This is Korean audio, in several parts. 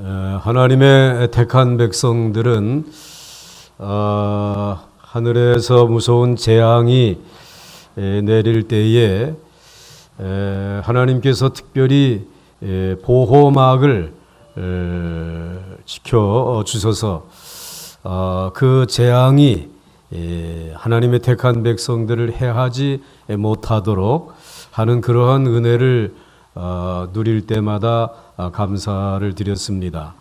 하나님의 택한 백성들은 하늘에서 무서운 재앙이 내릴 때에 하나님께서 특별히 보호막을 지켜주셔서 그 재앙이 하나님의 택한 백성들을 해하지 못하도록 하는 그러한 은혜를 누릴 때마다 감사를 드렸습니다.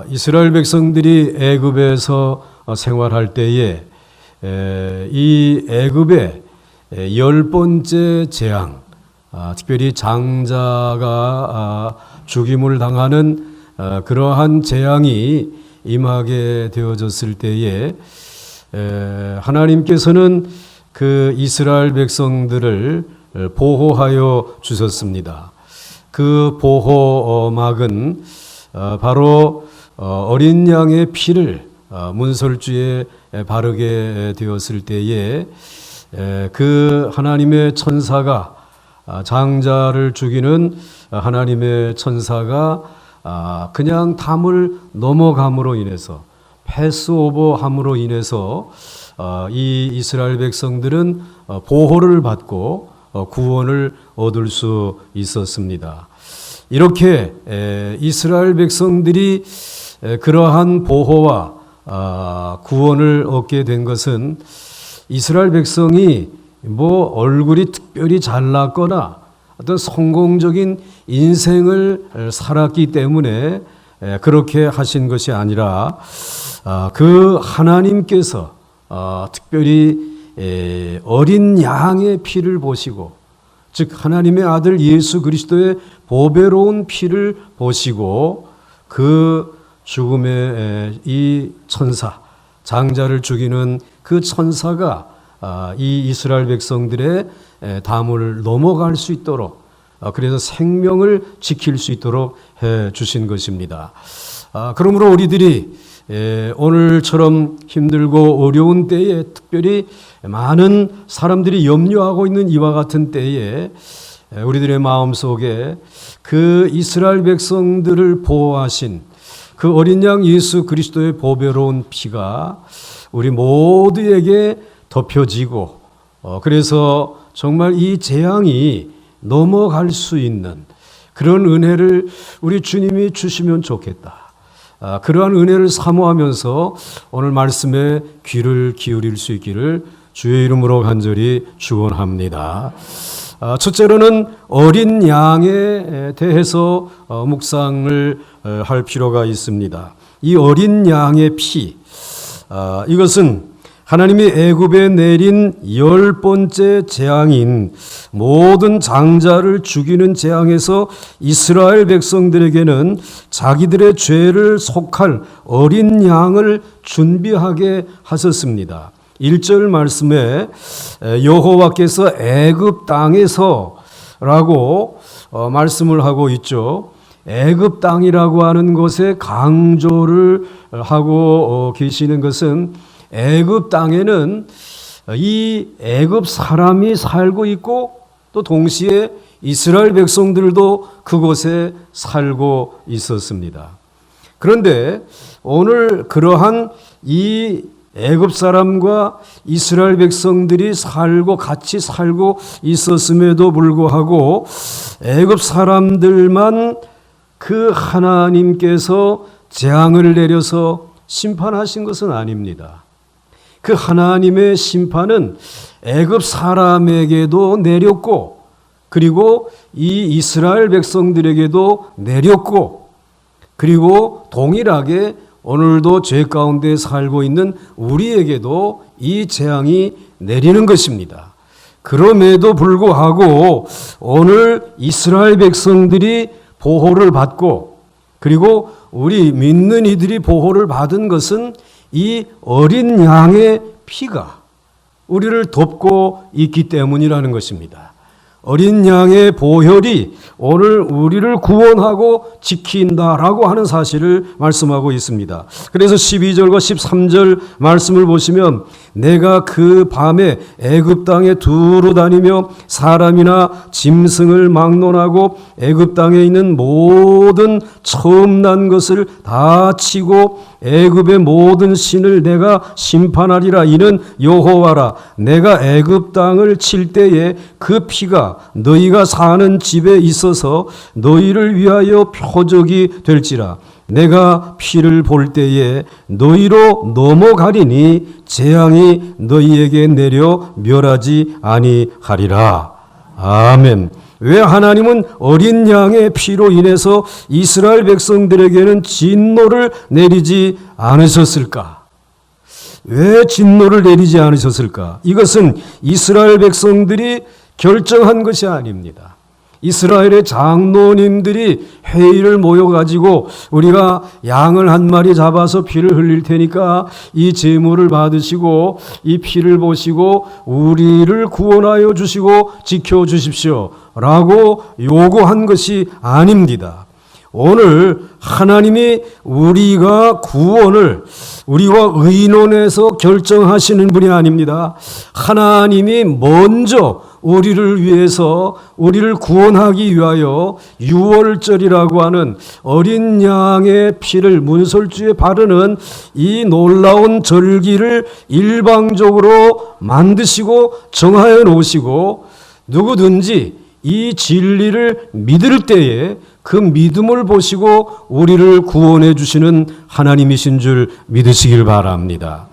이스라엘 백성들이 애굽에서 생활할 때에 이 애굽의 10번째 재앙, 특별히 장자가 죽임을 당하는 그러한 재앙이 임하게 되어졌을 때에 하나님께서는 그 이스라엘 백성들을 보호하여 주셨습니다. 그 보호막은 바로 어린 양의 피를 문설주에 바르게 되었을 때에 그 하나님의 천사가 장자를 죽이는 하나님의 천사가 그냥 담을 넘어감으로 인해서 패스오버함으로 인해서 이 이스라엘 백성들은 보호를 받고 구원을 얻을 수 있었습니다. 이렇게 이스라엘 백성들이 그러한 보호와 구원을 얻게 된 것은 이스라엘 백성이 얼굴이 특별히 잘났거나 어떤 성공적인 인생을 살았기 때문에 그렇게 하신 것이 아니라 그 하나님께서 특별히 어린 양의 피를 보시고, 즉 하나님의 아들 예수 그리스도의 보배로운 피를 보시고 그 죽음의 이 천사, 장자를 죽이는 그 천사가 이 이스라엘 백성들의 담을 넘어갈 수 있도록, 그래서 생명을 지킬 수 있도록 해 주신 것입니다. 그러므로 우리들이 오늘처럼 힘들고 어려운 때에, 특별히 많은 사람들이 염려하고 있는 이와 같은 때에 우리들의 마음속에 그 이스라엘 백성들을 보호하신 그 어린 양 예수 그리스도의 보배로운 피가 우리 모두에게 덮여지고, 그래서 정말 이 재앙이 넘어갈 수 있는 그런 은혜를 우리 주님이 주시면 좋겠다. 그러한 은혜를 사모하면서 오늘 말씀에 귀를 기울일 수 있기를 주의 이름으로 간절히 축원합니다. 첫째로는 어린 양에 대해서 묵상을 할 필요가 있습니다. 이 어린 양의 피, 이것은 하나님이 애굽에 내린 10번째 재앙인 모든 장자를 죽이는 재앙에서 이스라엘 백성들에게는 자기들의 죄를 속할 어린 양을 준비하게 하셨습니다. 1절 말씀에 여호와께서 애굽 땅에서 라고 말씀을 하고 있죠. 애굽 땅이라고 하는 것에 강조를 하고 계시는 것은 애굽 땅에는 이 애굽 사람이 살고 있고 또 동시에 이스라엘 백성들도 그곳에 살고 있었습니다. 그런데 오늘 그러한 이 애굽 사람과 이스라엘 백성들이 같이 살고 있었음에도 불구하고 애굽 사람들만 그 하나님께서 재앙을 내려서 심판하신 것은 아닙니다. 그 하나님의 심판은 애굽 사람에게도 내렸고, 그리고 이 이스라엘 백성들에게도 내렸고, 그리고 동일하게 오늘도 죄 가운데 살고 있는 우리에게도 이 재앙이 내리는 것입니다. 그럼에도 불구하고 오늘 이스라엘 백성들이 보호를 받고, 그리고 우리 믿는 이들이 보호를 받은 것은 이 어린 양의 피가 우리를 덮고 있기 때문이라는 것입니다. 어린 양의 보혈이 오늘 우리를 구원하고 지킨다라고 하는 사실을 말씀하고 있습니다. 그래서 12절과 13절 말씀을 보시면 내가 그 밤에 애굽 땅에 두루 다니며 사람이나 짐승을 막론하고 애굽 땅에 있는 모든 처음 난 것을 다 치고 애굽의 모든 신을 내가 심판하리라. 이는 여호와라. 내가 애굽 땅을 칠 때에 그 피가 너희가 사는 집에 있어서 너희를 위하여 표적이 될지라. 내가 피를 볼 때에 너희로 넘어가리니 재앙이 너희에게 내려 멸하지 아니하리라. 아멘. 왜 하나님은 어린 양의 피로 인해서 이스라엘 백성들에게는 진노를 내리지 않으셨을까? 왜 진노를 내리지 않으셨을까? 이것은 이스라엘 백성들이 결정한 것이 아닙니다. 이스라엘의 장로님들이 회의를 모여가지고 우리가 양을 한 마리 잡아서 피를 흘릴 테니까 이 제물을 받으시고 이 피를 보시고 우리를 구원하여 주시고 지켜주십시오 라고 요구한 것이 아닙니다. 오늘 하나님이 우리가 구원을 우리와 의논해서 결정하시는 분이 아닙니다. 하나님이 먼저 우리를 위해서 우리를 구원하기 위하여 유월절이라고 하는 어린 양의 피를 문설주에 바르는 이 놀라운 절기를 일방적으로 만드시고 정하여 놓으시고 누구든지 이 진리를 믿을 때에 그 믿음을 보시고 우리를 구원해 주시는 하나님이신 줄 믿으시길 바랍니다.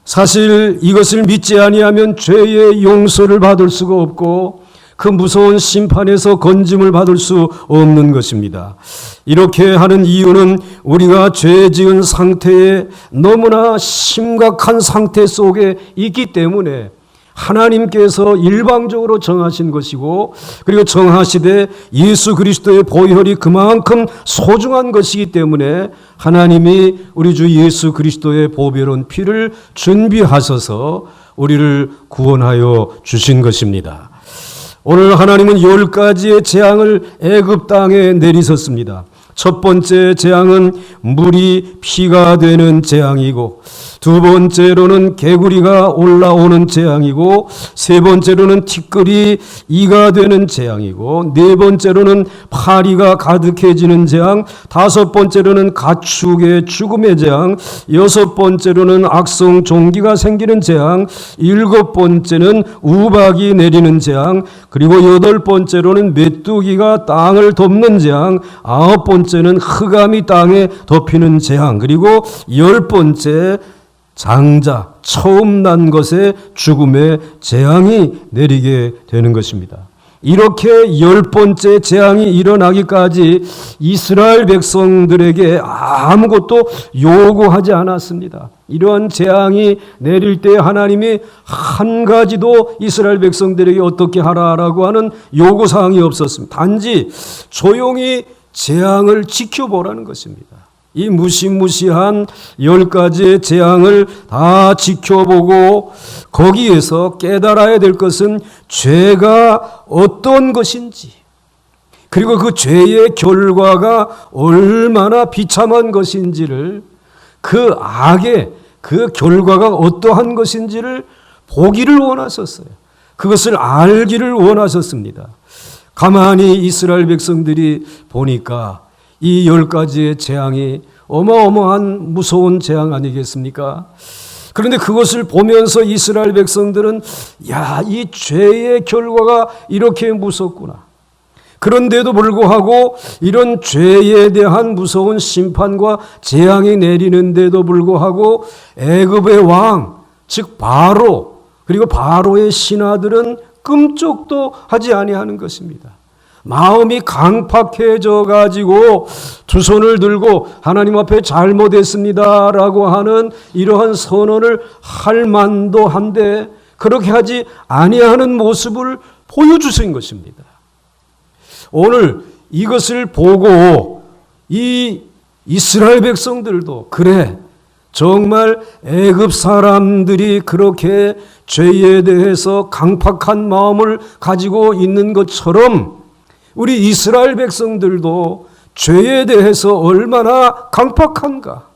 사실 이것을 믿지 아니하면 죄의 용서를 받을 수가 없고 그 무서운 심판에서 건짐을 받을 수 없는 것입니다. 이렇게 하는 이유는 우리가 죄 지은 상태에 너무나 심각한 상태 속에 있기 때문에 하나님께서 일방적으로 정하신 것이고 그리고 정하시되 예수 그리스도의 보혈이 그만큼 소중한 것이기 때문에 하나님이 우리 주 예수 그리스도의 보배로운 피를 준비하셔서 우리를 구원하여 주신 것입니다. 오늘 하나님은 10가지의 재앙을 애굽 땅에 내리셨습니다. 첫 번째 재앙은 물이 피가 되는 재앙이고 두 번째로는 개구리가 올라오는 재앙이고 세 번째로는 티끌이 이가 되는 재앙이고 네 번째로는 파리가 가득해지는 재앙, 다섯 번째로는 가축의 죽음의 재앙, 여섯 번째로는 악성 종기가 생기는 재앙, 일곱 번째는 우박이 내리는 재앙, 그리고 여덟 번째로는 메뚜기가 땅을 덮는 재앙, 아홉 번째는 흑암이 땅에 덮이는 재앙, 그리고 열 번째 장자, 처음 난 것에 죽음의 재앙이 내리게 되는 것입니다. 이렇게 10번째 재앙이 일어나기까지 이스라엘 백성들에게 아무것도 요구하지 않았습니다. 이러한 재앙이 내릴 때 하나님이 한 가지도 이스라엘 백성들에게 어떻게 하라라고 하는 요구사항이 없었습니다. 단지 조용히 재앙을 지켜보라는 것입니다. 이 무시무시한 10가지의 재앙을 다 지켜보고 거기에서 깨달아야 될 것은 죄가 어떤 것인지 그리고 그 죄의 결과가 얼마나 비참한 것인지를 그 악의 그 결과가 어떠한 것인지를 보기를 원하셨어요. 그것을 알기를 원하셨습니다. 가만히 이스라엘 백성들이 보니까 이 10가지의 재앙이 어마어마한 무서운 재앙 아니겠습니까? 그런데 그것을 보면서 이스라엘 백성들은 이 죄의 결과가 이렇게 무섭구나. 그런데도 불구하고 이런 죄에 대한 무서운 심판과 재앙이 내리는데도 불구하고 애굽의 왕, 즉 바로 그리고 바로의 신하들은 끔찍도 하지 아니하는 것입니다. 마음이 강팍해져 가지고 두 손을 들고 하나님 앞에 잘못했습니다라고 하는 이러한 선언을 할 만도 한데 그렇게 하지 아니하는 모습을 보여주신 것입니다. 오늘 이것을 보고 이 이스라엘 백성들도 그래 정말 애굽 사람들이 그렇게 죄에 대해서 강팍한 마음을 가지고 있는 것처럼 우리 이스라엘 백성들도 죄에 대해서 얼마나 강팍한가.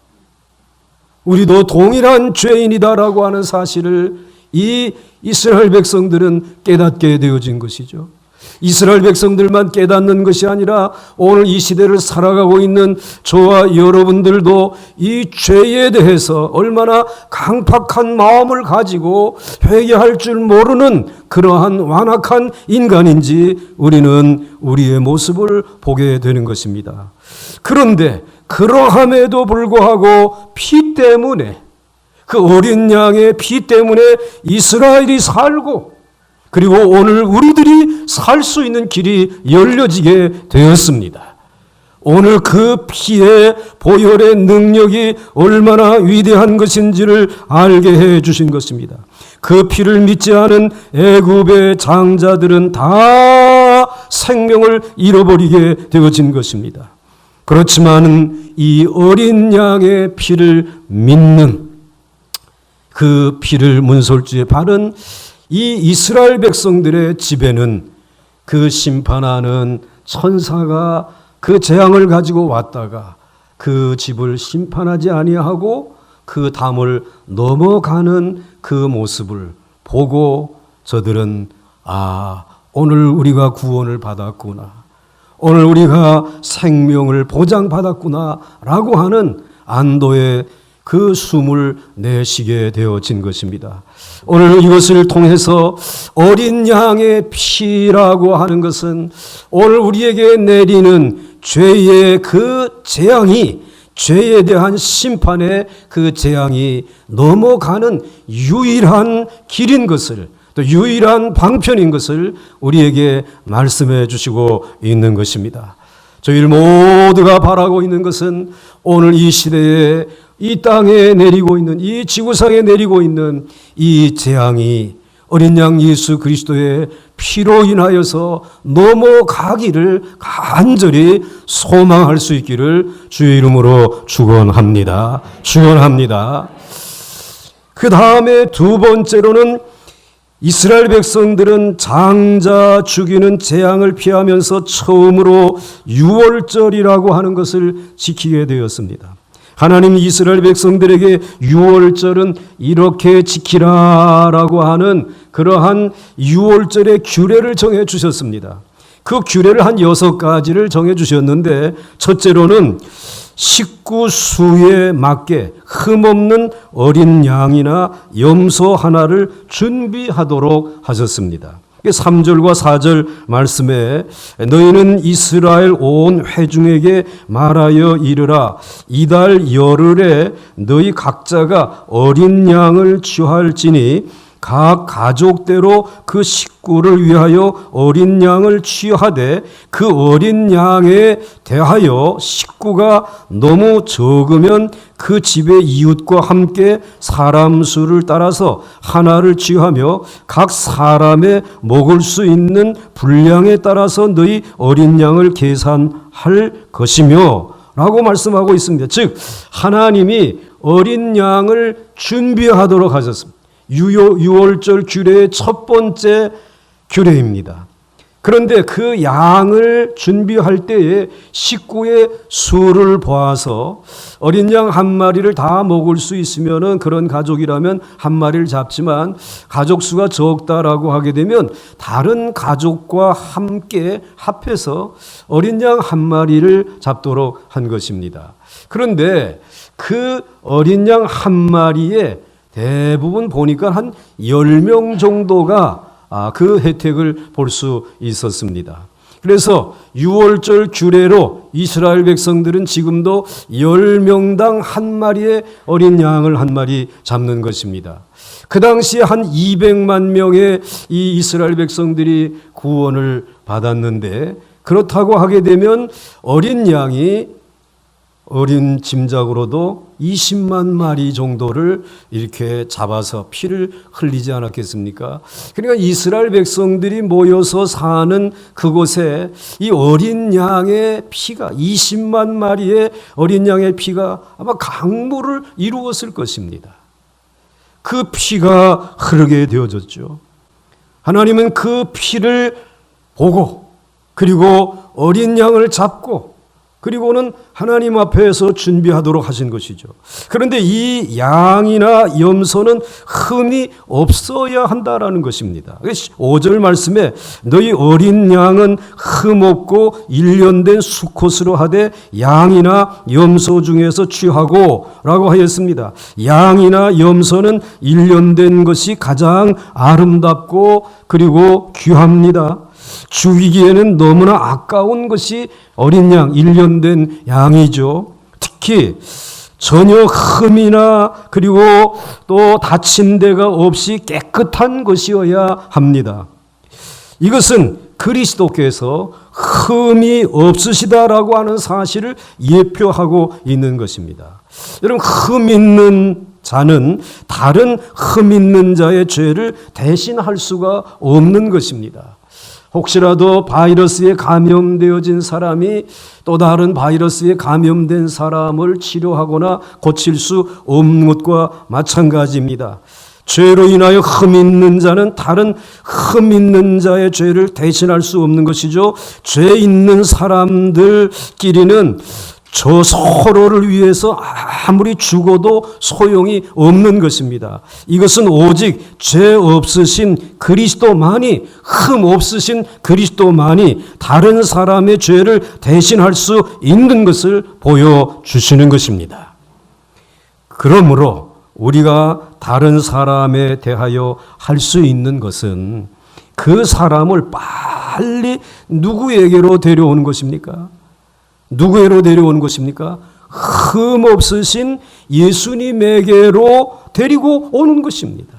우리도 동일한 죄인이다라고 하는 사실을 이 이스라엘 백성들은 깨닫게 되어진 것이죠. 이스라엘 백성들만 깨닫는 것이 아니라 오늘 이 시대를 살아가고 있는 저와 여러분들도 이 죄에 대해서 얼마나 강팍한 마음을 가지고 회개할 줄 모르는 그러한 완악한 인간인지 우리는 우리의 모습을 보게 되는 것입니다. 그런데 그러함에도 불구하고 피 때문에, 그 어린 양의 피 때문에 이스라엘이 살고, 그리고 오늘 우리들이 살 수 있는 길이 열려지게 되었습니다. 오늘 그 피의 보혈의 능력이 얼마나 위대한 것인지를 알게 해 주신 것입니다. 그 피를 믿지 않은 애굽의 장자들은 다 생명을 잃어버리게 되어진 것입니다. 그렇지만 이 어린 양의 피를 믿는, 그 피를 문설주에 바른 이 이스라엘 백성들의 집에는 그 심판하는 천사가 그 재앙을 가지고 왔다가 그 집을 심판하지 아니하고 그 담을 넘어가는 그 모습을 보고 저들은 오늘 우리가 구원을 받았구나, 오늘 우리가 생명을 보장받았구나 라고 하는 안도의 그 숨을 내쉬게 되어진 것입니다. 오늘 이것을 통해서 어린 양의 피라고 하는 것은 오늘 우리에게 내리는 죄의 그 재앙이, 죄에 대한 심판의 그 재앙이 넘어가는 유일한 길인 것을, 또 유일한 방편인 것을 우리에게 말씀해 주시고 있는 것입니다. 저희 모두가 바라고 있는 것은 오늘 이 시대에 이 땅에 내리고 있는, 이 지구상에 내리고 있는 이 재앙이 어린 양 예수 그리스도의 피로 인하여서 넘어가기를 간절히 소망할 수 있기를 주의 이름으로 축원합니다. 축원합니다. 그 다음에 두 번째로는 이스라엘 백성들은 장자 죽이는 재앙을 피하면서 처음으로 유월절이라고 하는 것을 지키게 되었습니다. 하나님 이스라엘 백성들에게 유월절은 이렇게 지키라라고 하는 그러한 유월절의 규례를 정해 주셨습니다. 그 규례를 한 6가지를 정해 주셨는데, 첫째로는 식구 수에 맞게 흠없는 어린 양이나 염소 하나를 준비하도록 하셨습니다. 3절과 4절 말씀에 너희는 이스라엘 온 회중에게 말하여 이르라. 이달 열흘에 너희 각자가 어린 양을 취할지니 각 가족대로 그 식구를 위하여 어린 양을 취하되 그 어린 양에 대하여 식구가 너무 적으면 그 집의 이웃과 함께 사람 수를 따라서 하나를 취하며 각 사람의 먹을 수 있는 분량에 따라서 너희 어린 양을 계산할 것이며 라고 말씀하고 있습니다. 즉 하나님이 어린 양을 준비하도록 하셨습니다. 유월절 규례의 첫 번째 규례입니다. 그런데 그 양을 준비할 때에 식구의 수를 보아서 어린 양 한 마리를 다 먹을 수 있으면은 그런 가족이라면 한 마리를 잡지만 가족 수가 적다라고 하게 되면 다른 가족과 함께 합해서 어린 양 한 마리를 잡도록 한 것입니다. 그런데 그 어린 양 한 마리에 대부분 보니까 한 10명 정도가 그 혜택을 볼 수 있었습니다. 그래서 유월절 규례로 이스라엘 백성들은 지금도 10명당 한 마리의 어린 양을 한 마리 잡는 것입니다. 그 당시에 한 200만 명의 이 이스라엘 백성들이 구원을 받았는데, 그렇다고 하게 되면 어린 양이 어린 짐작으로도 20만 마리 정도를 이렇게 잡아서 피를 흘리지 않았겠습니까? 그러니까 이스라엘 백성들이 모여서 사는 그곳에 이 어린 양의 피가, 20만 마리의 어린 양의 피가 아마 강물을 이루었을 것입니다. 그 피가 흐르게 되어졌죠. 하나님은 그 피를 보고, 그리고 어린 양을 잡고 그리고는 하나님 앞에서 준비하도록 하신 것이죠. 그런데 이 양이나 염소는 흠이 없어야 한다라는 것입니다. 5절 말씀에 너희 어린 양은 흠 없고 일련된 수컷으로 하되 양이나 염소 중에서 취하고 라고 하였습니다. 양이나 염소는 일련된 것이 가장 아름답고 그리고 귀합니다. 죽이기에는 너무나 아까운 것이 어린 양, 일련된 양이죠. 특히 전혀 흠이나 그리고 또 다친 데가 없이 깨끗한 것이어야 합니다. 이것은 그리스도께서 흠이 없으시다라고 하는 사실을 예표하고 있는 것입니다. 여러분, 흠 있는 자는 다른 흠 있는 자의 죄를 대신할 수가 없는 것입니다. 혹시라도 바이러스에 감염되어진 사람이 또 다른 바이러스에 감염된 사람을 치료하거나 고칠 수 없는 것과 마찬가지입니다. 죄로 인하여 흠 있는 자는 다른 흠 있는 자의 죄를 대신할 수 없는 것이죠. 죄 있는 사람들끼리는 저 서로를 위해서 아무리 죽어도 소용이 없는 것입니다. 이것은 오직 죄 없으신 그리스도만이, 흠 없으신 그리스도만이 다른 사람의 죄를 대신할 수 있는 것을 보여주시는 것입니다. 그러므로 우리가 다른 사람에 대하여 할 수 있는 것은 그 사람을 빨리 누구에게로 데려오는 것입니까? 누구에게로 데려오는 것입니까? 흠 없으신 예수님에게로 데리고 오는 것입니다.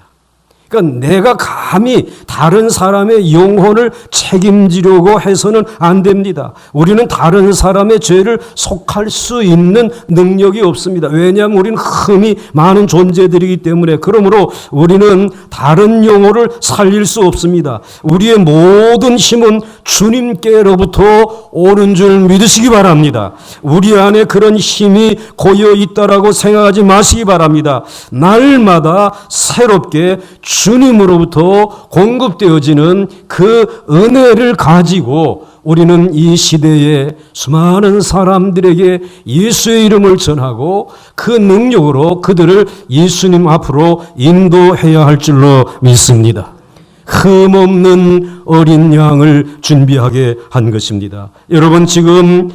그러니까 내가 감히 다른 사람의 영혼을 책임지려고 해서는 안 됩니다. 우리는 다른 사람의 죄를 속할 수 있는 능력이 없습니다. 왜냐하면 우리는 흠이 많은 존재들이기 때문에. 그러므로 우리는 다른 영혼을 살릴 수 없습니다. 우리의 모든 힘은 주님께로부터 오는 줄 믿으시기 바랍니다. 우리 안에 그런 힘이 고여 있다라고 생각하지 마시기 바랍니다. 날마다 새롭게 주님으로부터 공급되어지는 그 은혜를 가지고 우리는 이 시대에 수많은 사람들에게 예수의 이름을 전하고 그 능력으로 그들을 예수님 앞으로 인도해야 할 줄로 믿습니다. 흠 없는 어린 양을 준비하게 한 것입니다. 여러분, 지금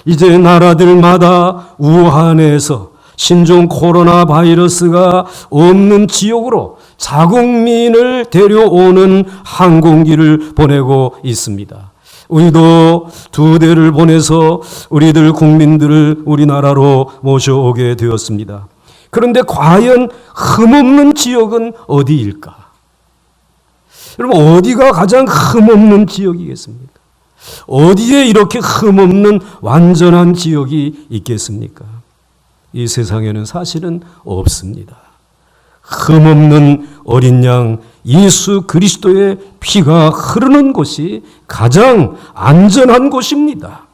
이제 나라들마다 우한에서 신종 코로나 바이러스가 없는 지역으로 자국민을 데려오는 항공기를 보내고 있습니다. 우리도 2대를 보내서 우리들 국민들을 우리나라로 모셔오게 되었습니다. 그런데 과연 흠없는 지역은 어디일까? 여러분, 어디가 가장 흠없는 지역이겠습니까? 어디에 이렇게 흠없는 완전한 지역이 있겠습니까? 이 세상에는 사실은 없습니다. 흠없는 어린 양 예수 그리스도의 피가 흐르는 곳이 가장 안전한 곳입니다.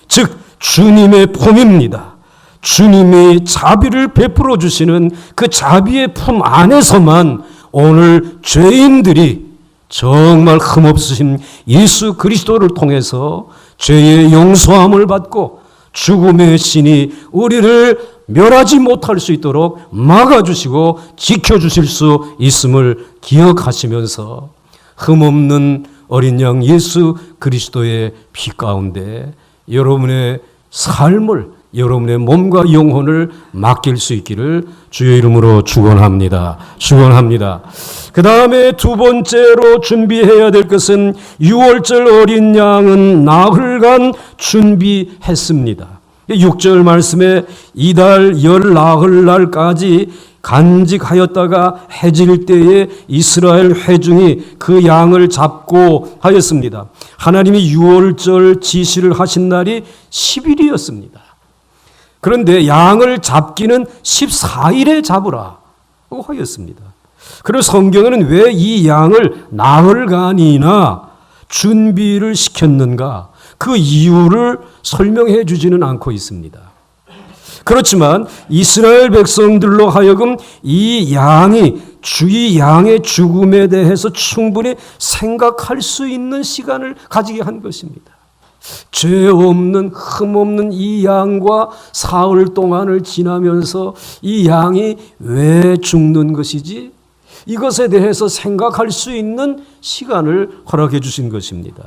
즉 주님의 품입니다. 주님이 자비를 베풀어 주시는 그 자비의 품 안에서만 오늘 죄인들이 정말 흠없으신 예수 그리스도를 통해서 죄의 용서함을 받고 죽음의 신이 우리를 멸하지 못할 수 있도록 막아주시고 지켜주실 수 있음을 기억하시면서 흠없는 어린 양 예수 그리스도의 피 가운데 여러분의 삶을, 여러분의 몸과 영혼을 맡길 수 있기를 주의 이름으로 축원합니다. 축원합니다. 그 다음에 두 번째로 준비해야 될 것은 6월절 어린 양은 나흘간 준비했습니다. 6절 말씀에 이달 열 나흘날까지 간직하였다가 해질 때에 이스라엘 회중이 그 양을 잡고 하였습니다. 하나님이 6월절 지시를 하신 날이 10일이었습니다. 그런데 양을 잡기는 14일에 잡으라고 하였습니다. 그래서 성경에는 왜 이 양을 나흘간이나 준비를 시켰는가? 그 이유를 설명해 주지는 않고 있습니다. 그렇지만 이스라엘 백성들로 하여금 이 양의 죽음에 대해서 충분히 생각할 수 있는 시간을 가지게 한 것입니다. 죄 없는 흠 없는 이 양과 사흘 동안을 지나면서 이 양이 왜 죽는 것이지? 이것에 대해서 생각할 수 있는 시간을 허락해 주신 것입니다.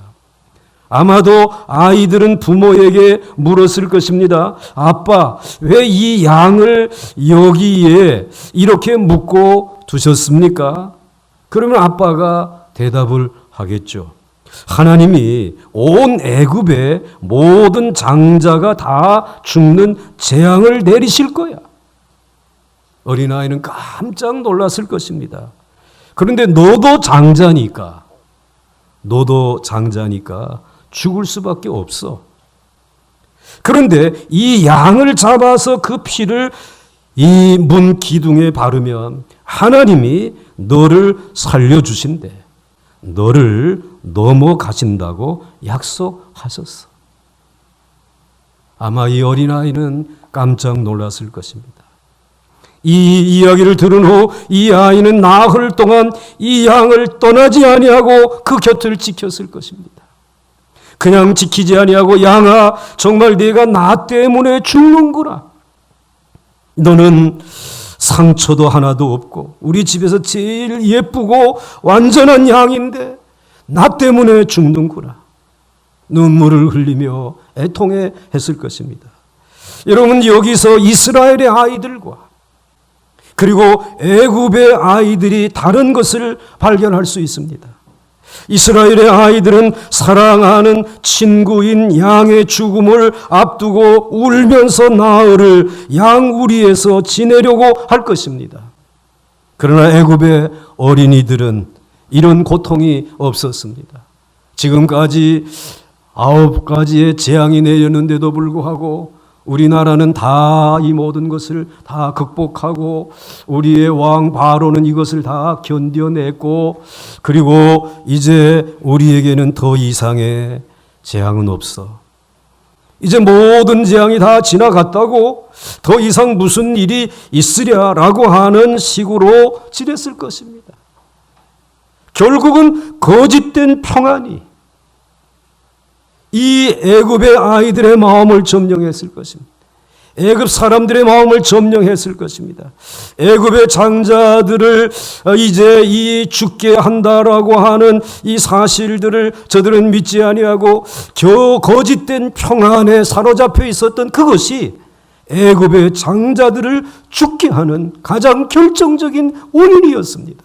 아마도 아이들은 부모에게 물었을 것입니다. 아빠, 왜 이 양을 여기에 이렇게 묶고 두셨습니까? 그러면 아빠가 대답을 하겠죠. 하나님이 온 애굽의 모든 장자가 다 죽는 재앙을 내리실 거야. 어린아이는 깜짝 놀랐을 것입니다. 그런데 너도 장자니까 죽을 수밖에 없어. 그런데 이 양을 잡아서 그 피를 이 문 기둥에 바르면 하나님이 너를 살려주신대. 너를 넘어가신다고 약속하셨어. 아마 이 어린아이는 깜짝 놀랐을 것입니다. 이 이야기를 들은 후 이 아이는 나흘 동안 이 양을 떠나지 아니하고 그 곁을 지켰을 것입니다. 그냥 지키지 아니하고 양아, 정말 네가 나 때문에 죽는구나. 너는 상처도 하나도 없고 우리 집에서 제일 예쁘고 완전한 양인데 나 때문에 죽는구나. 눈물을 흘리며 애통해 했을 것입니다. 여러분, 여기서 이스라엘의 아이들과 그리고 애굽의 아이들이 다른 것을 발견할 수 있습니다. 이스라엘의 아이들은 사랑하는 친구인 양의 죽음을 앞두고 울면서 나흘을 양우리에서 지내려고 할 것입니다. 그러나 애굽의 어린이들은 이런 고통이 없었습니다. 지금까지 9가지의 재앙이 내렸는데도 불구하고 우리나라는 다 이 모든 것을 다 극복하고 우리의 왕 바로는 이것을 다 견뎌냈고 그리고 이제 우리에게는 더 이상의 재앙은 없어. 이제 모든 재앙이 다 지나갔다고 더 이상 무슨 일이 있으랴라고 하는 식으로 지냈을 것입니다. 결국은 거짓된 평안이 이 애굽의 아이들의 마음을 점령했을 것입니다. 애굽 사람들의 마음을 점령했을 것입니다. 애굽의 장자들을 이제 이 죽게 한다라고 하는 이 사실들을 저들은 믿지 아니하고 겨우 거짓된 평안에 사로잡혀 있었던 그것이 애굽의 장자들을 죽게 하는 가장 결정적인 원인이었습니다.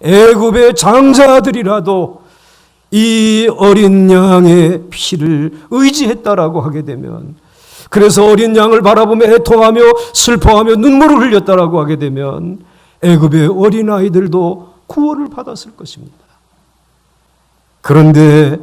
애굽의 장자들이라도 이 어린 양의 피를 의지했다라고 하게 되면, 그래서 어린 양을 바라보며 애통하며 슬퍼하며 눈물을 흘렸다라고 하게 되면 애굽의 어린아이들도 구원을 받았을 것입니다. 그런데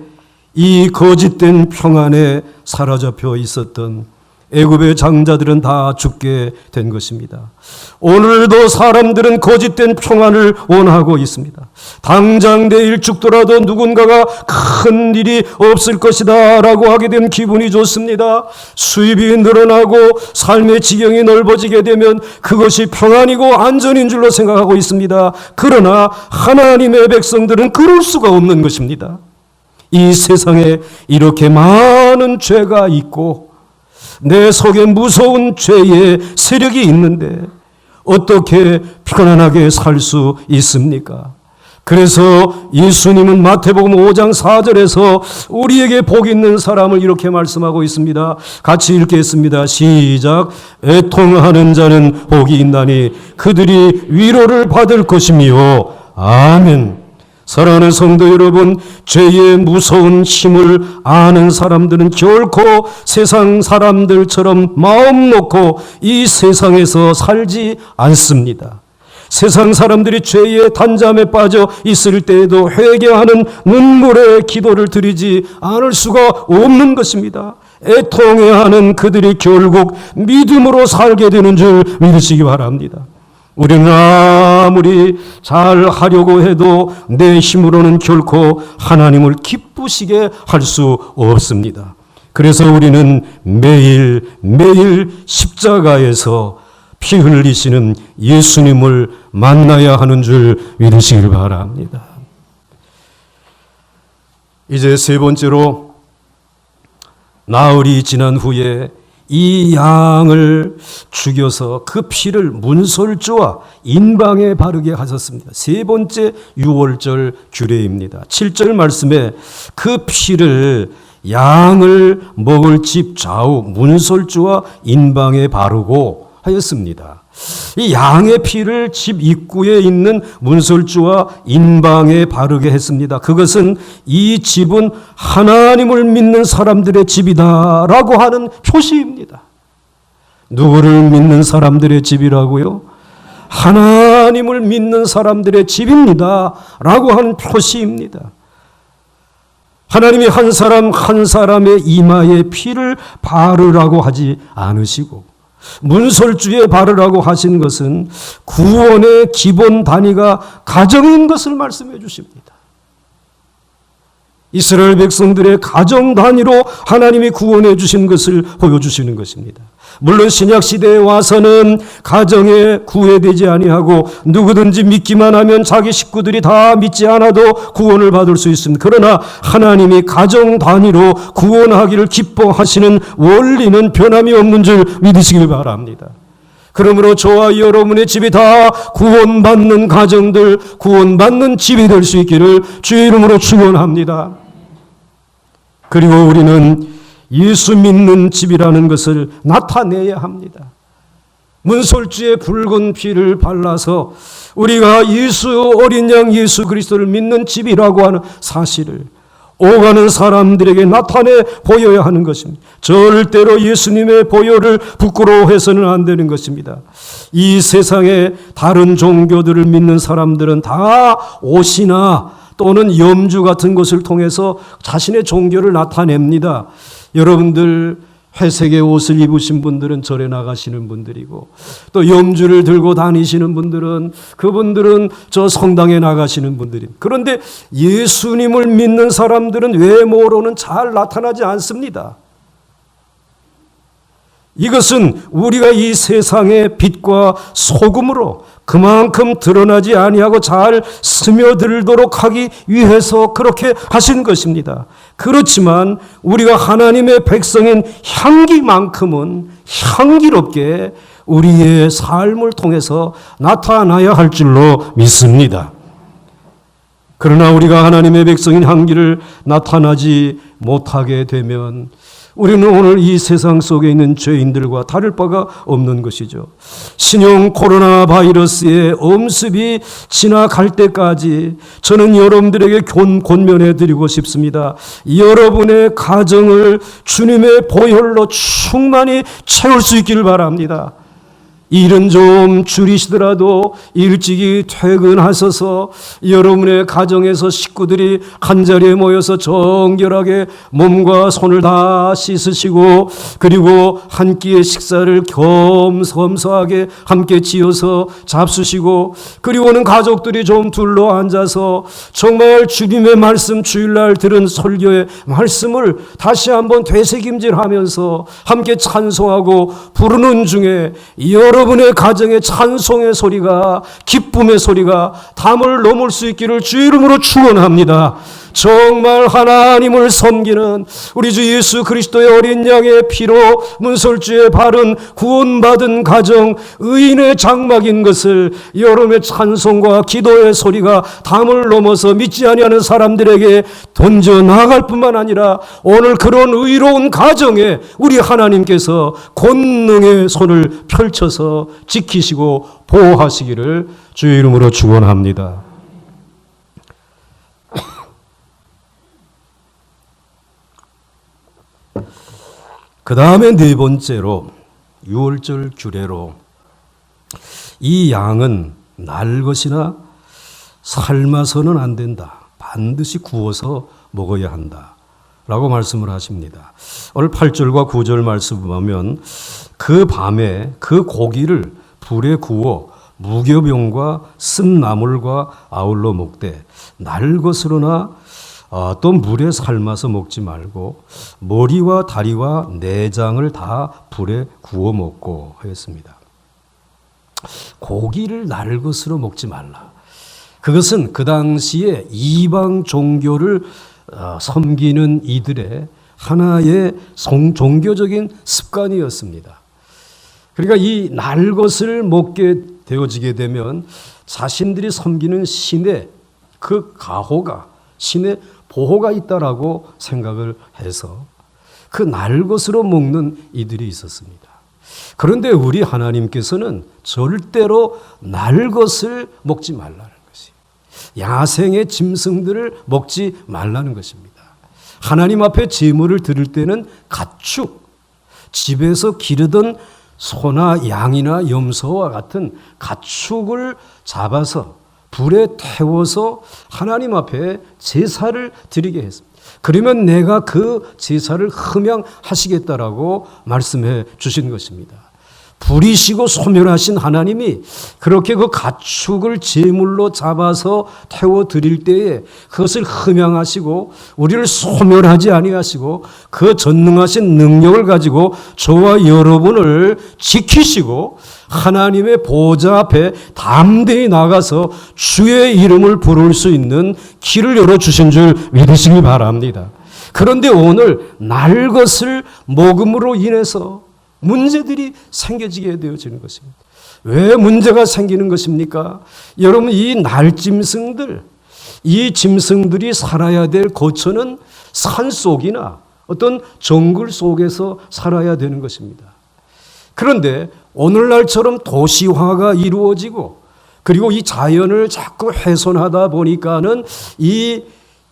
이 거짓된 평안에 사로잡혀 있었던 애굽의 장자들은 다 죽게 된 것입니다. 오늘도 사람들은 거짓된 평안을 원하고 있습니다. 당장 내일 죽더라도 누군가가 큰 일이 없을 것이다 라고 하게 되면 기분이 좋습니다. 수입이 늘어나고 삶의 지경이 넓어지게 되면 그것이 평안이고 안전인 줄로 생각하고 있습니다. 그러나 하나님의 백성들은 그럴 수가 없는 것입니다. 이 세상에 이렇게 많은 죄가 있고 내 속에 무서운 죄의 세력이 있는데 어떻게 편안하게 살 수 있습니까? 그래서 예수님은 마태복음 5장 4절에서 우리에게 복 있는 사람을 이렇게 말씀하고 있습니다. 같이 읽겠습니다. 시작. 애통하는 자는 복이 있나니 그들이 위로를 받을 것이며. 아멘. 사랑하는 성도 여러분, 죄의 무서운 힘을 아는 사람들은 결코 세상 사람들처럼 마음 놓고 이 세상에서 살지 않습니다. 세상 사람들이 죄의 단잠에 빠져 있을 때에도 회개하는 눈물의 기도를 드리지 않을 수가 없는 것입니다. 애통해하는 그들이 결국 믿음으로 살게 되는 줄 믿으시기 바랍니다. 우리는 아무리 잘 하려고 해도 내 힘으로는 결코 하나님을 기쁘시게 할 수 없습니다. 그래서 우리는 매일 십자가에서 피 흘리시는 예수님을 만나야 하는 줄 믿으시길 바랍니다. 이제 세 번째로 나흘이 지난 후에 이 양을 죽여서 그 피를 문설주와 인방에 바르게 하셨습니다. 세 번째 유월절 규례입니다. 7절 말씀에 그 피를 양을 먹을 집 좌우 문설주와 인방에 바르고 하였습니다. 이 양의 피를 집 입구에 있는 문설주와 인방에 바르게 했습니다. 그것은 이 집은 하나님을 믿는 사람들의 집이다라고 하는 표시입니다. 누구를 믿는 사람들의 집이라고요? 하나님을 믿는 사람들의 집입니다라고 하는 표시입니다. 하나님이 한 사람 한 사람의 이마에 피를 바르라고 하지 않으시고 문설주에 바르라고 하신 것은 구원의 기본 단위가 가정인 것을 말씀해 주십니다. 이스라엘 백성들의 가정 단위로 하나님이 구원해 주신 것을 보여주시는 것입니다. 물론 신약 시대에 와서는 가정에 구애되지 아니하고 누구든지 믿기만 하면 자기 식구들이 다 믿지 않아도 구원을 받을 수 있습니다. 그러나 하나님이 가정 단위로 구원하기를 기뻐하시는 원리는 변함이 없는 줄 믿으시길 바랍니다. 그러므로 저와 여러분의 집이 다 구원받는 가정들, 구원받는 집이 될 수 있기를 주의 이름으로 축원합니다. 그리고 우리는 예수 믿는 집이라는 것을 나타내야 합니다. 문설주에 붉은 피를 발라서 우리가 예수 어린 양 예수 그리스도를 믿는 집이라고 하는 사실을 오가는 사람들에게 나타내 보여야 하는 것입니다. 절대로 예수님의 보혈을 부끄러워해서는 안 되는 것입니다. 이 세상에 다른 종교들을 믿는 사람들은 다 옷이나 또는 염주 같은 것을 통해서 자신의 종교를 나타냅니다. 여러분들 회색의 옷을 입으신 분들은 절에 나가시는 분들이고 또 염주를 들고 다니시는 분들은 그분들은 저 성당에 나가시는 분들입니다. 그런데 예수님을 믿는 사람들은 외모로는 잘 나타나지 않습니다. 이것은 우리가 이 세상의 빛과 소금으로 그만큼 드러나지 아니하고 잘 스며들도록 하기 위해서 그렇게 하신 것입니다. 그렇지만 우리가 하나님의 백성인 향기만큼은 향기롭게 우리의 삶을 통해서 나타나야 할 줄로 믿습니다. 그러나 우리가 하나님의 백성인 향기를 나타나지 못하게 되면 우리는 오늘 이 세상 속에 있는 죄인들과 다를 바가 없는 것이죠. 신형 코로나 바이러스의 엄습이 지나갈 때까지 저는 여러분들에게 권면해 드리고 싶습니다. 여러분의 가정을 주님의 보혈로 충만히 채울 수 있기를 바랍니다. 일은 좀 줄이시더라도 일찍이 퇴근하셔서 여러분의 가정에서 식구들이 한자리에 모여서 정결하게 몸과 손을 다 씻으시고 그리고 한 끼의 식사를 겸손하게 함께 지어서 잡수시고 그리고는 가족들이 좀 둘러 앉아서 정말 주님의 말씀 주일날 들은 설교의 말씀을 다시 한번 되새김질하면서 함께 찬송하고 부르는 중에 여러분의 가정의 찬송의 소리가 기쁨의 소리가 담을 넘을 수 있기를 주 이름으로 축원합니다. 정말 하나님을 섬기는 우리 주 예수 그리스도의 어린 양의 피로 문설주에 바른 구원받은 가정 의인의 장막인 것을 여러분의 찬송과 기도의 소리가 담을 넘어서 믿지 아니하는 사람들에게 던져 나갈 뿐만 아니라 오늘 그런 의로운 가정에 우리 하나님께서 권능의 손을 펼쳐서 지키시고 보호하시기를 주의 이름으로 축원합니다. 그 다음에 네 번째로 유월절 규례로 이 양은 날 것이나 삶아서는 안 된다. 반드시 구워서 먹어야 한다. 라고 말씀을 하십니다. 오늘 8절과 9절 말씀을 보면 그 밤에 그 고기를 불에 구워 무교병과 쓴 나물과 아울러 먹되 날 것으로나 또 물에 삶아서 먹지 말고 머리와 다리와 내장을 다 불에 구워 먹고 하였습니다. 고기를 날 것으로 먹지 말라. 그것은 그 당시에 이방 종교를 섬기는 이들의 하나의 종교적인 습관이었습니다. 그러니까 이 날 것을 먹게 되어지게 되면 자신들이 섬기는 신의 그 가호가, 신의 보호가 있다라고 생각을 해서 그 날 것으로 먹는 이들이 있었습니다. 그런데 우리 하나님께서는 절대로 날 것을 먹지 말라는 것이, 야생의 짐승들을 먹지 말라는 것입니다. 하나님 앞에 제물을 드릴 때는 가축, 집에서 기르던 소나 양이나 염소와 같은 가축을 잡아서 불에 태워서 하나님 앞에 제사를 드리게 했습니다. 그러면 내가 그 제사를 흠양하시겠다라고 말씀해 주신 것입니다. 불이시고 소멸하신 하나님이 그렇게 그 가축을 제물로 잡아서 태워 드릴 때에 그것을 흠양하시고 우리를 소멸하지 아니하시고 그 전능하신 능력을 가지고 저와 여러분을 지키시고 하나님의 보좌 앞에 담대히 나가서 주의 이름을 부를 수 있는 길을 열어주신 줄 믿으시기 바랍니다. 그런데 오늘 날 것을 먹음으로 인해서 문제들이 생겨지게 되어지는 것입니다. 왜 문제가 생기는 것입니까? 여러분, 이 날짐승들, 이 짐승들이 살아야 될 거처는 산속이나 어떤 정글 속에서 살아야 되는 것입니다. 그런데 오늘날처럼 도시화가 이루어지고 그리고 이 자연을 자꾸 훼손하다 보니까는 이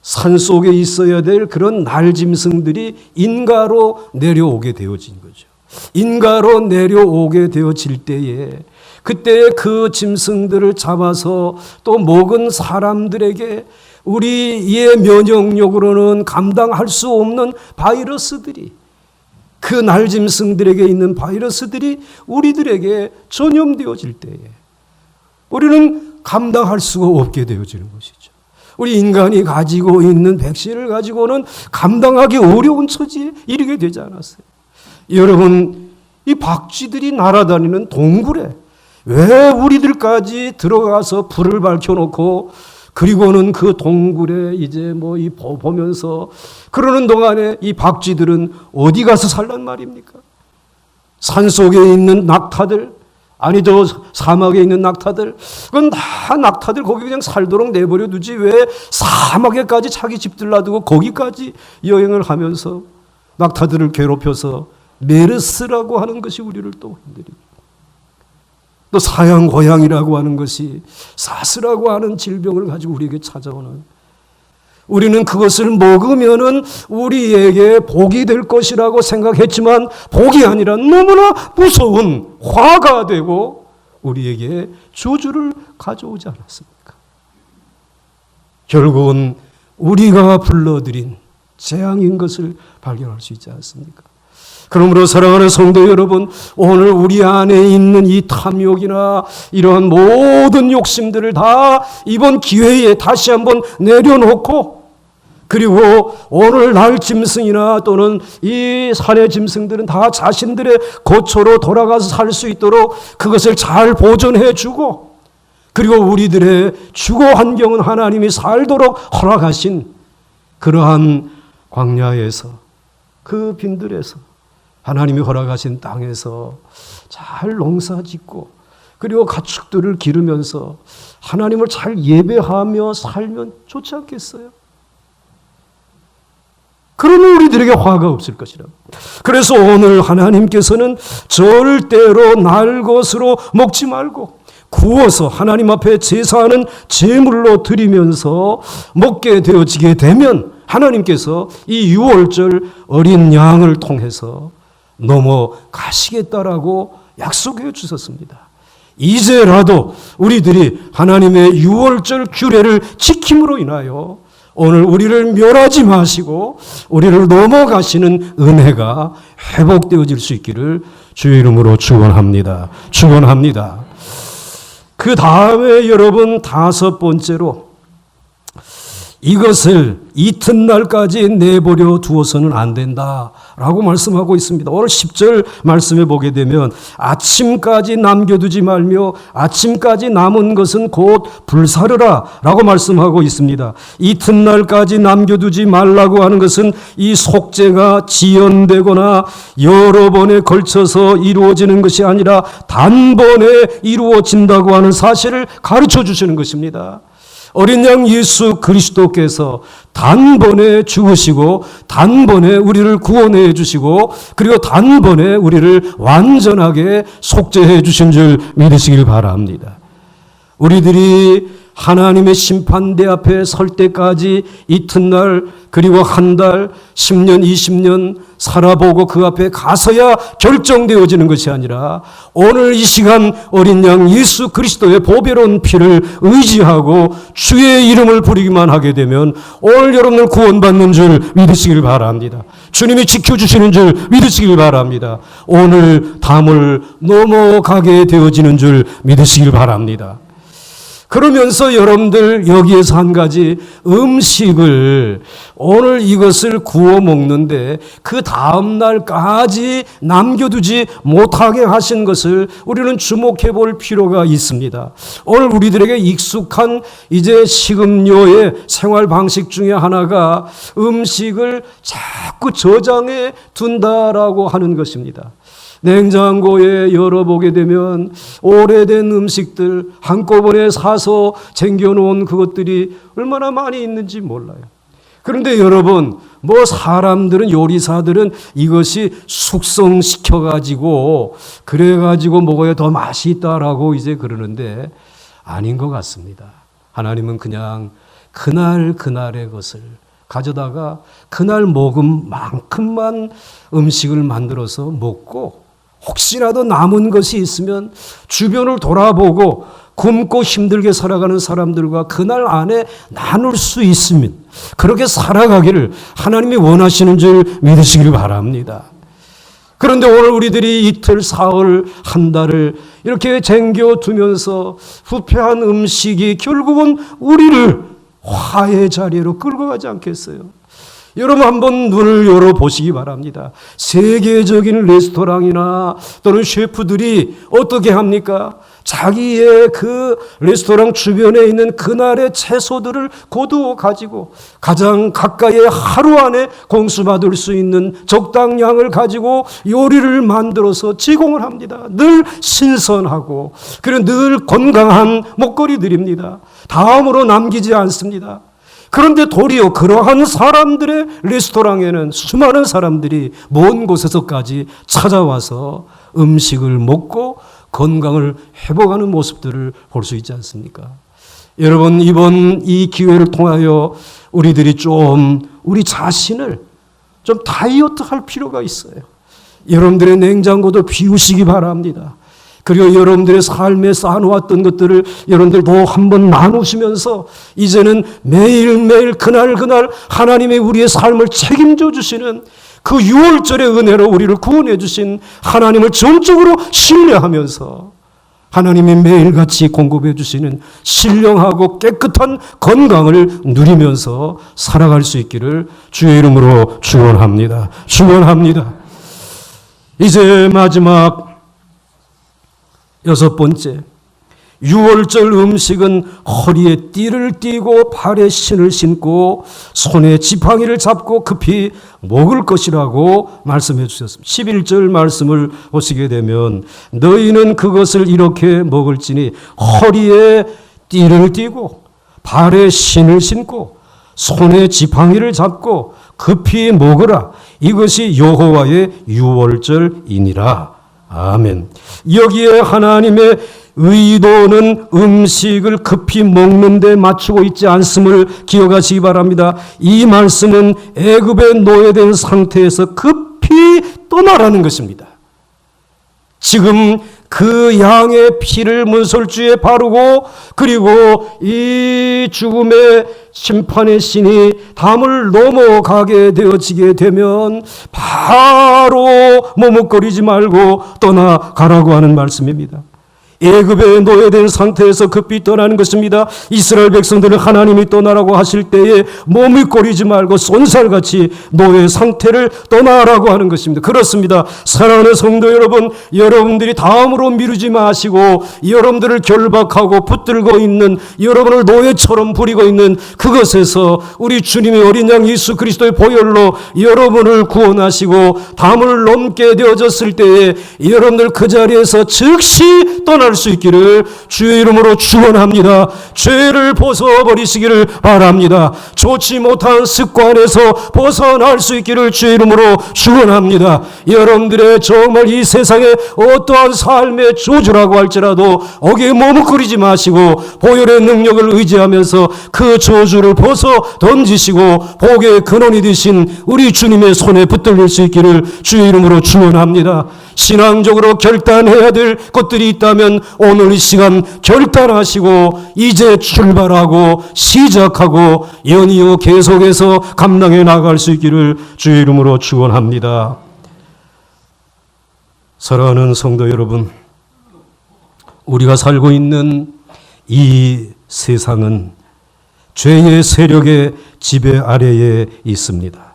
산속에 있어야 될 그런 날짐승들이 인가로 내려오게 되어진 거죠. 인가로 내려오게 되어질 때에 그때 그 짐승들을 잡아서 또 먹은 사람들에게 우리의 면역력으로는 감당할 수 없는 바이러스들이, 그 날짐승들에게 있는 바이러스들이 우리들에게 전염되어질 때에 우리는 감당할 수가 없게 되어지는 것이죠. 우리 인간이 가지고 있는 백신을 가지고는 감당하기 어려운 처지에 이르게 되지 않았어요. 여러분, 이 박쥐들이 날아다니는 동굴에 왜 우리들까지 들어가서 불을 밝혀놓고 그리고는 그 동굴에 이제 보면서 그러는 동안에 이 박쥐들은 어디 가서 살란 말입니까? 산속에 있는 낙타들, 아니죠, 사막에 있는 낙타들, 그건 다 낙타들 거기 그냥 살도록 내버려 두지 왜 사막에까지 자기 집들 놔두고 거기까지 여행을 하면서 낙타들을 괴롭혀서 메르스라고 하는 것이 우리를 또 흔들리고, 또 사양고양이라고 하는 것이 사스라고 하는 질병을 가지고 우리에게 찾아오는, 우리는 그것을 먹으면은 우리에게 복이 될 것이라고 생각했지만 복이 아니라 너무나 무서운 화가 되고 우리에게 저주를 가져오지 않았습니까? 결국은 우리가 불러들인 재앙인 것을 발견할 수 있지 않습니까? 그러므로 사랑하는 성도 여러분, 오늘 우리 안에 있는 이 탐욕이나 이러한 모든 욕심들을 다 이번 기회에 다시 한번 내려놓고, 그리고 오늘 날 짐승이나 또는 이 산의 짐승들은 다 자신들의 거처로 돌아가서 살 수 있도록 그것을 잘 보존해 주고, 그리고 우리들의 주거 환경은 하나님이 살도록 허락하신 그러한 광야에서, 그 빈들에서, 하나님이 허락하신 땅에서 잘 농사 짓고 그리고 가축들을 기르면서 하나님을 잘 예배하며 살면 좋지 않겠어요? 그러면 우리들에게 화가 없을 것이라고. 그래서 오늘 하나님께서는 절대로 날 것으로 먹지 말고 구워서 하나님 앞에 제사하는 제물로 드리면서 먹게 되어지게 되면 하나님께서 이 유월절 어린 양을 통해서 넘어가시겠다라고 약속해 주셨습니다. 이제라도 우리들이 하나님의 유월절 규례를 지킴으로 인하여 오늘 우리를 멸하지 마시고 우리를 넘어가시는 은혜가 회복되어질 수 있기를 주의 이름으로 축원합니다. 축원합니다. 그 다음에 여러분, 다섯 번째로 이것을 이튿날까지 내버려 두어서는 안 된다라고 말씀하고 있습니다. 오늘 10절 말씀에 보게 되면 아침까지 남겨두지 말며 아침까지 남은 것은 곧 불사르라 라고 말씀하고 있습니다. 이튿날까지 남겨두지 말라고 하는 것은 이 속죄가 지연되거나 여러 번에 걸쳐서 이루어지는 것이 아니라 단번에 이루어진다고 하는 사실을 가르쳐 주시는 것입니다. 어린 양 예수 그리스도께서 단번에 죽으시고 단번에 우리를 구원해 주시고 그리고 단번에 우리를 완전하게 속죄해 주신 줄 믿으시길 바랍니다. 우리들이 하나님의 심판대 앞에 설 때까지 이튿날 그리고 한 달, 10년, 20년 살아보고 그 앞에 가서야 결정되어지는 것이 아니라 오늘 이 시간 어린 양 예수 그리스도의 보배로운 피를 의지하고 주의 이름을 부르기만 하게 되면 오늘 여러분들 구원받는 줄 믿으시길 바랍니다. 주님이 지켜주시는 줄 믿으시길 바랍니다. 오늘 담을 넘어가게 되어지는 줄 믿으시길 바랍니다. 그러면서 여러분들 여기에서 한 가지 음식을 오늘 이것을 구워 먹는데 그 다음 날까지 남겨두지 못하게 하신 것을 우리는 주목해 볼 필요가 있습니다. 오늘 우리들에게 익숙한 이제 식음료의 생활 방식 중에 하나가 음식을 자꾸 저장해 둔다라고 하는 것입니다. 냉장고에 열어보게 되면 오래된 음식들 한꺼번에 사서 쟁여놓은 그것들이 얼마나 많이 있는지 몰라요. 그런데 여러분, 사람들은 요리사들은 이것이 숙성시켜가지고 그래가지고 먹어야 더 맛이 있다라고 이제 그러는데 아닌 것 같습니다. 하나님은 그냥 그날의 것을 가져다가 그날 먹은 만큼만 음식을 만들어서 먹고 혹시라도 남은 것이 있으면 주변을 돌아보고 굶고 힘들게 살아가는 사람들과 그날 안에 나눌 수 있으면 그렇게 살아가기를 하나님이 원하시는 줄 믿으시길 바랍니다. 그런데 오늘 우리들이 이틀, 사흘, 한 달을 이렇게 쟁겨두면서 부패한 음식이 결국은 우리를 화해 자리로 끌고 가지 않겠어요? 여러분 한번 눈을 열어보시기 바랍니다. 세계적인 레스토랑이나 또는 셰프들이 어떻게 합니까? 자기의 그 레스토랑 주변에 있는 그날의 채소들을 거두어 가지고 가장 가까이 하루 안에 공수받을 수 있는 적당량을 가지고 요리를 만들어서 제공을 합니다. 늘 신선하고 그리고 늘 건강한 먹거리들입니다. 다음으로 남기지 않습니다. 그런데 도리어 그러한 사람들의 레스토랑에는 수많은 사람들이 먼 곳에서까지 찾아와서 음식을 먹고 건강을 회복하는 모습들을 볼 수 있지 않습니까? 여러분, 이번 이 기회를 통하여 우리들이 우리 자신을 좀 다이어트 할 필요가 있어요. 여러분들의 냉장고도 비우시기 바랍니다. 그리고 여러분들의 삶에 쌓아놓았던 것들을 여러분들도 한번 나누시면서 이제는 매일매일 그날 하나님의 우리의 삶을 책임져 주시는 그 6월절의 은혜로 우리를 구원해 주신 하나님을 전적으로 신뢰하면서 하나님이 매일같이 공급해 주시는 신령하고 깨끗한 건강을 누리면서 살아갈 수 있기를 주의 이름으로 축원합니다. 축원합니다. 이제 마지막 6번째, 6월절 음식은 허리에 띠를 띠고 발에 신을 신고 손에 지팡이를 잡고 급히 먹을 것이라고 말씀해 주셨습니다. 11절 말씀을 보시게 되면 너희는 그것을 이렇게 먹을지니 허리에 띠를 띠고 발에 신을 신고 손에 지팡이를 잡고 급히 먹으라. 이것이 여호와의 6월절이니라. 아멘. 여기에 하나님의 의도는 음식을 급히 먹는 데 맞추고 있지 않음을 기억하시기 바랍니다. 이 말씀은 애굽에 노예된 상태에서 급히 떠나라는 것입니다. 지금 그 양의 피를 문설주에 바르고 그리고 이 죽음의 심판의 신이 담을 넘어가게 되어지게 되면 바로 머뭇거리지 말고 떠나가라고 하는 말씀입니다. 애굽에 노예된 상태에서 급히 떠나는 것입니다. 이스라엘 백성들은 하나님이 떠나라고 하실 때에 몸을 꺼리지 말고 쏜살같이 노예 상태를 떠나라고 하는 것입니다. 그렇습니다. 사랑하는 성도 여러분, 여러분들이 다음으로 미루지 마시고 여러분들을 결박하고 붙들고 있는, 여러분을 노예처럼 부리고 있는 그것에서 우리 주님의 어린 양 예수 그리스도의 보혈로 여러분을 구원하시고 담을 넘게 되어졌을 때에 여러분들 그 자리에서 즉시 떠날 수 있기를 주의 이름으로 축원합니다. 죄를 벗어버리시기를 바랍니다. 좋지 못한 습관에서 벗어날 수 있기를 주의 이름으로 축원합니다. 여러분들의 정말 이 세상에 어떠한 삶의 조주라고 할지라도 거기에 머뭇거리지 마시고 보혈의 능력을 의지하면서 그 저주를 벗어 던지시고 복의 근원이 되신 우리 주님의 손에 붙들릴 수 있기를 주의 이름으로 축원합니다. 신앙적으로 결단해야 될 것들이 있다면 오늘 이 시간 결단하시고 이제 출발하고 시작하고 연이어 계속해서 감당해 나갈 수 있기를 주의 이름으로 축원합니다. 사랑하는 성도 여러분, 우리가 살고 있는 이 세상은 죄의 세력의 지배 아래에 있습니다.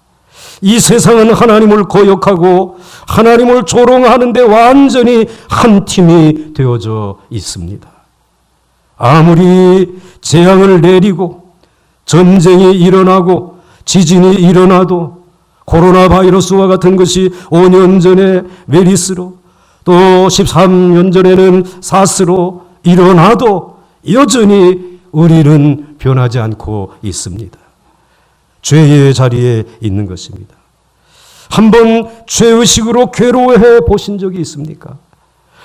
이 세상은 하나님을 거역하고 하나님을 조롱하는데 완전히 한 팀이 되어져 있습니다. 아무리 재앙을 내리고 전쟁이 일어나고 지진이 일어나도 코로나 바이러스와 같은 것이 5년 전에 메리스로 또 13년 전에는 사스로 일어나도 여전히 우리는 변하지 않고 있습니다. 죄의 자리에 있는 것입니다. 한번 죄의식으로 괴로워해 보신 적이 있습니까?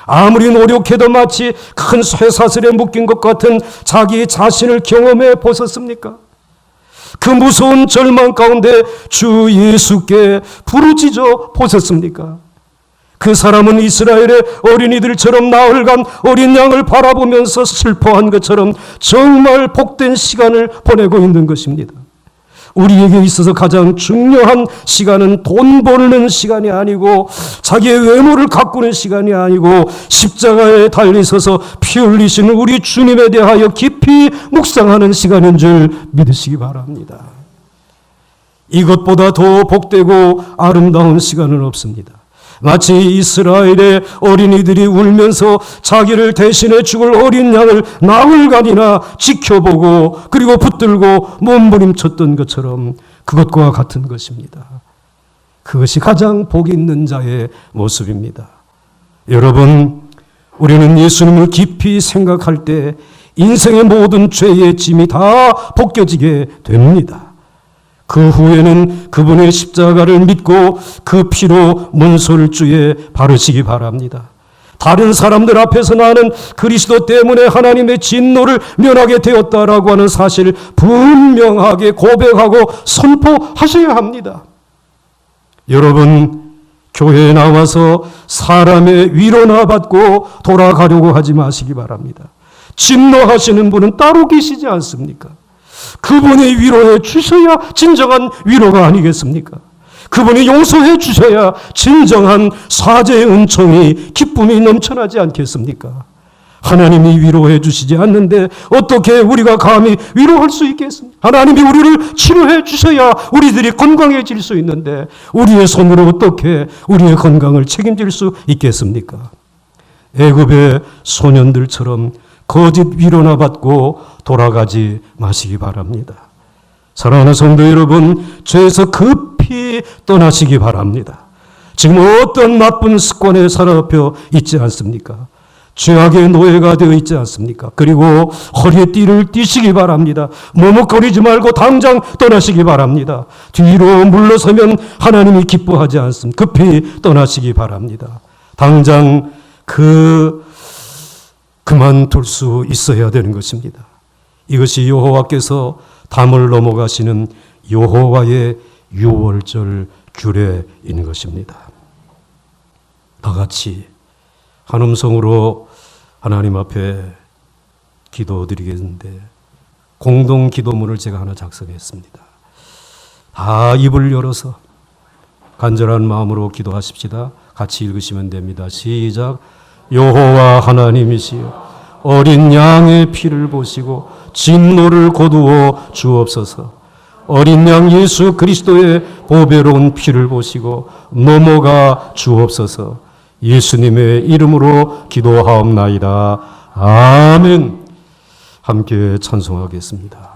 아무리 노력해도 마치 큰 쇠사슬에 묶인 것 같은 자기 자신을 경험해 보셨습니까? 그 무서운 절망 가운데 주 예수께 부르짖어 보셨습니까? 그 사람은 이스라엘의 어린이들처럼 나흘간 어린 양을 바라보면서 슬퍼한 것처럼 정말 복된 시간을 보내고 있는 것입니다. 우리에게 있어서 가장 중요한 시간은 돈 벌는 시간이 아니고 자기의 외모를 가꾸는 시간이 아니고 십자가에 달리셔서 피 흘리시는 우리 주님에 대하여 깊이 묵상하는 시간인 줄 믿으시기 바랍니다. 이것보다 더 복되고 아름다운 시간은 없습니다. 마치 이스라엘의 어린이들이 울면서 자기를 대신해 죽을 어린 양을 나흘간이나 지켜보고 그리고 붙들고 몸부림쳤던 것처럼 그것과 같은 것입니다. 그것이 가장 복 있는 자의 모습입니다. 여러분, 우리는 예수님을 깊이 생각할 때 인생의 모든 죄의 짐이 다 벗겨지게 됩니다. 그 후에는 그분의 십자가를 믿고 그 피로 문설주에 바르시기 바랍니다. 다른 사람들 앞에서 나는 그리스도 때문에 하나님의 진노를 면하게 되었다라고 하는 사실을 분명하게 고백하고 선포하셔야 합니다. 여러분, 교회에 나와서 사람의 위로나 받고 돌아가려고 하지 마시기 바랍니다. 진노하시는 분은 따로 계시지 않습니까? 그분이 위로해 주셔야 진정한 위로가 아니겠습니까? 그분이 용서해 주셔야 진정한 사죄의 은총이 기쁨이 넘쳐나지 않겠습니까? 하나님이 위로해 주시지 않는데 어떻게 우리가 감히 위로할 수 있겠습니까? 하나님이 우리를 치료해 주셔야 우리들이 건강해질 수 있는데 우리의 손으로 어떻게 우리의 건강을 책임질 수 있겠습니까? 애굽의 소년들처럼 거짓 위로나 받고 돌아가지 마시기 바랍니다. 사랑하는 성도 여러분, 죄에서 급히 떠나시기 바랍니다. 지금 어떤 나쁜 습관에 사로잡혀 있지 않습니까? 죄악의 노예가 되어 있지 않습니까? 그리고 허리에 띠를 띠시기 바랍니다. 머뭇거리지 말고 당장 떠나시기 바랍니다. 뒤로 물러서면 하나님이 기뻐하지 않습니다. 급히 떠나시기 바랍니다. 당장 그만둘 수 있어야 되는 것입니다. 이것이 여호와께서 담을 넘어가시는 여호와의 유월절 규례인 것입니다. 다 같이 한 음성으로 하나님 앞에 기도드리겠는데 공동 기도문을 제가 하나 작성했습니다. 다 입을 열어서 간절한 마음으로 기도하십시다. 같이 읽으시면 됩니다. 시작. 여호와 하나님이시여 어린 양의 피를 보시고 진노를 거두어 주옵소서. 어린 양 예수 그리스도의 보배로운 피를 보시고 넘어가 주옵소서. 예수님의 이름으로 기도하옵나이다. 아멘. 함께 찬송하겠습니다.